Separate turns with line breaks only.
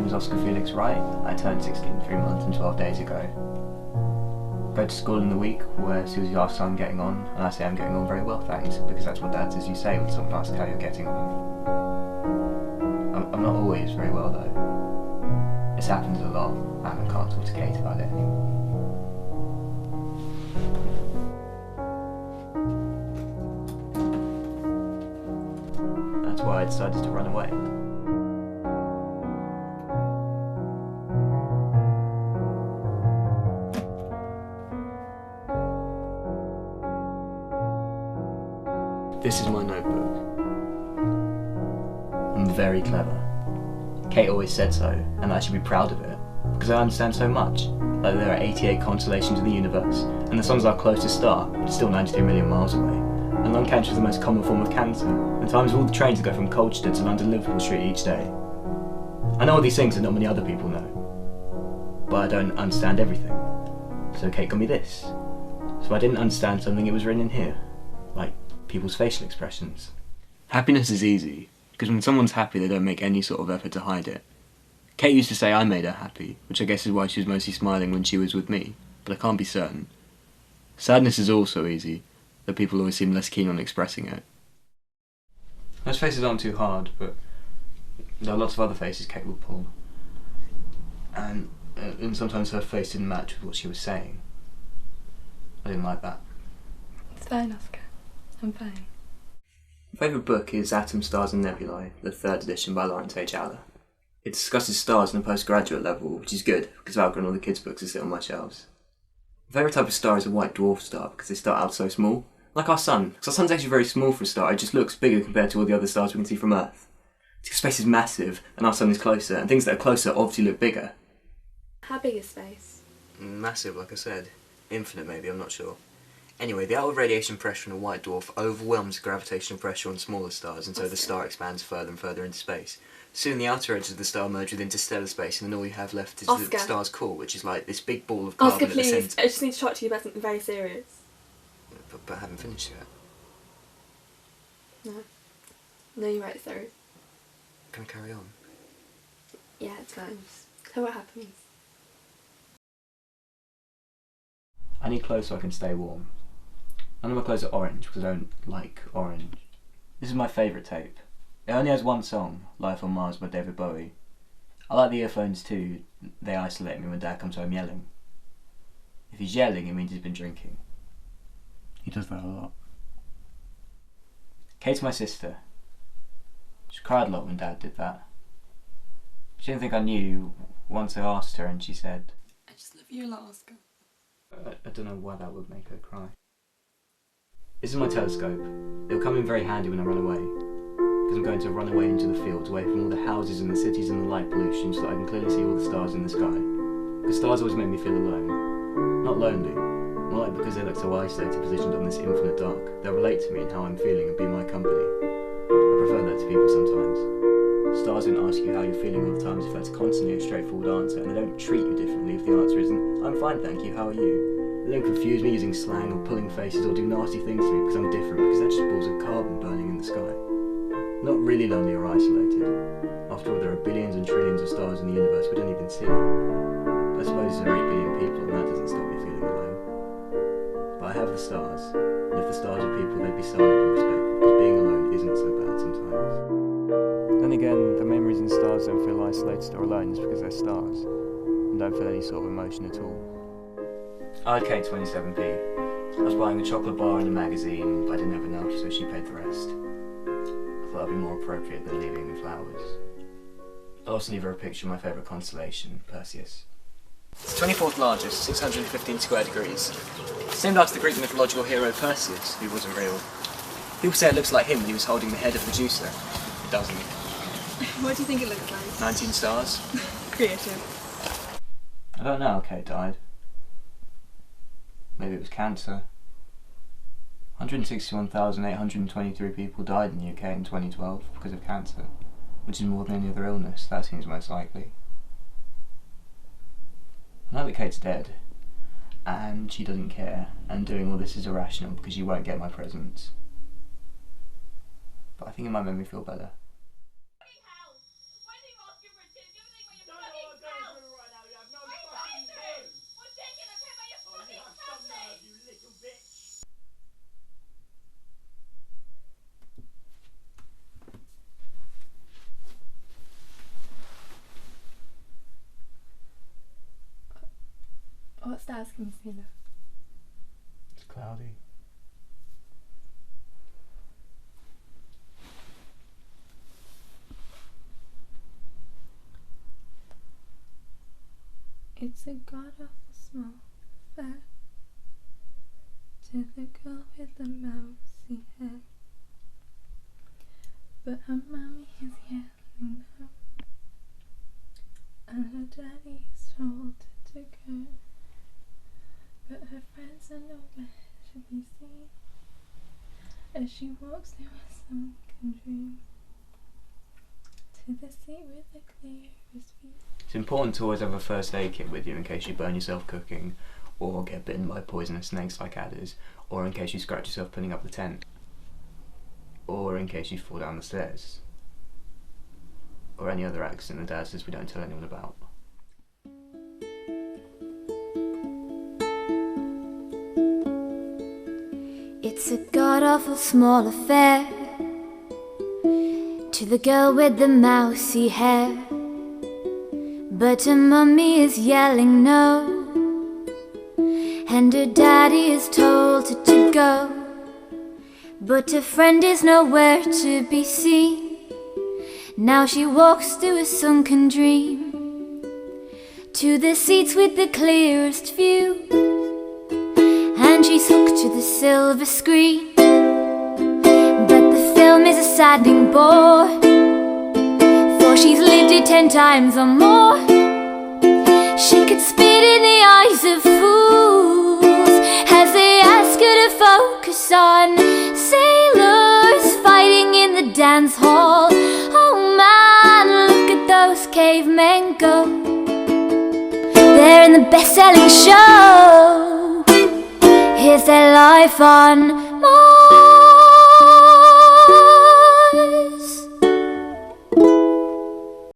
name was Oscar Felix Wright. I turned 16 3 months and 12 days ago. Go to school in the week where Susie asks how I'm getting on, and I say I'm getting on very well, thanks, because that's what dads as you say when someone asks how you're getting on. I'm not always very well though. This happens a lot, and I can't talk to Kate about it anymore. That's why I decided to run away. This is my notebook. I'm very clever. Kate always said so, and I should be proud of it, because I understand so much. Like there are 88 constellations in the universe, and the sun's our closest star, but it's still 93 million miles away. And lung cancer is the most common form of cancer, and times all the trains that go from Colchester to London Liverpool Street each day. I know all these things that not many other people know, but I don't understand everything. So Kate got me this. So if I didn't understand something, it was written in here, like people's facial expressions. Happiness is easy, because when someone's happy they don't make any sort of effort to hide it. Kate used to say I made her happy, which I guess is why she was mostly smiling when she was with me, but I can't be certain. Sadness is also easy, though people always seem less keen on expressing it. Those faces aren't too hard, but there are lots of other faces Kate would pull. And sometimes her face didn't match with what she was saying. I didn't like that.
It's fine, Oscar. I'm fine.
My favourite book is Atom, Stars and Nebulae, the 3rd edition by Lawrence H. Aller. It discusses stars on a postgraduate level, which is good, because I've outgrown all the kids' books that sit on my shelves. My favourite type of star is a white dwarf star, because they start out so small. Like our sun, because our sun's actually very small for a star, it just looks bigger compared to all the other stars we can see from Earth. Space is massive, and our sun is closer, and things that are closer obviously look bigger.
How big is space?
Massive, like I said. Infinite maybe, I'm not sure. Anyway, the outward radiation pressure on a white dwarf overwhelms the gravitational pressure on smaller stars, and so the star expands further and further into space. Soon the outer edges of the star merge with interstellar space, and then all you have left is the star's core, which is like this big ball of carbon
Oscar,
at the
please,
centre.
I just need to talk to you about something very serious.
But I haven't finished yet.
No. No, you're right, sorry.
Can I carry on?
Yeah, it's fine. Just tell what happened.
I need clothes so I can stay warm. None of my clothes are orange because I don't like orange. This is my favourite tape. It only has one song, Life on Mars by David Bowie. I like the earphones too, they isolate me when Dad comes home yelling. If he's yelling, it means he's been drinking. He does that a lot. Kate's my sister. She cried a lot when Dad did that. She didn't think I knew. Once I asked her and she said,
I just love you a lot, Oscar.
I don't know why that would make her cry. This is my telescope. It'll come in very handy when I run away, because I'm going to run away into the fields, away from all the houses and the cities and the light pollution, so that I can clearly see all the stars in the sky. Because stars always make me feel alone. Not lonely, more like because they look so isolated, positioned on this infinite dark. They'll relate to me in how I'm feeling and be my company. I prefer that to people sometimes. Stars don't ask you how you're feeling all the time as if that's constantly a straightforward answer, and they don't treat you differently if the answer isn't, I'm fine thank you, how are you? They don't confuse me using slang or pulling faces or do nasty things to me because I'm different, because they're just balls of carbon burning in the sky. Not really lonely or isolated. After all, there are billions and trillions of stars in the universe we don't even see. But I suppose there are 8 billion people and that doesn't stop me feeling alone. But I have the stars, and if the stars were people they'd be silent and respectful, because being alone isn't so bad sometimes. Then again, the main reason stars don't feel isolated or alone is because they're stars, and don't feel any sort of emotion at all. I had Kate 27p. I was buying a chocolate bar and a magazine, but I didn't have enough, so she paid the rest. I thought that'd be more appropriate than leaving me flowers. I'll also leave her a picture of my favourite constellation, Perseus. It's the 24th largest, 615 square degrees. It's named after the Greek mythological hero Perseus, who wasn't real. People say it looks like him when he was holding the head of Medusa. It doesn't.
What do you think it looks like?
19 stars.
Creative.
I don't know how Kate died. Maybe it was cancer. 161,823 people died in the UK in 2012 because of cancer, which is more than any other illness. That seems most likely. I know that Kate's dead, and she doesn't care, and doing all this is irrational because you won't get my presents. But I think it might make me feel better.
else can you see that?
It's cloudy.
It's a god-awful small affair to the girl with the mousy hair, but her mommy is yelling no, and her daddy is told to go, but her friends are nowhere to be seen as she walks through a sunken dream to the seat with the clearest view.
It's important to always have a first aid kit with you in case you burn yourself cooking, or get bitten by poisonous snakes like adders, or in case you scratch yourself putting up the tent, or in case you fall down the stairs, or any other accident that Dad says we don't tell anyone about.
It's a god-awful small affair to the girl with the mousy hair, but her mummy is yelling no, and her daddy is told her to go, but her friend is nowhere to be seen. Now she walks through a sunken dream to the seats with the clearest view, and she's hooked to the silver screen, but the film is a saddening bore, for she's lived it 10 times or more. She could spit in the eyes of fools as they ask her to focus on sailors fighting in the dance hall. Oh man, look at those cavemen go, they're in the best-selling show. Here's their life on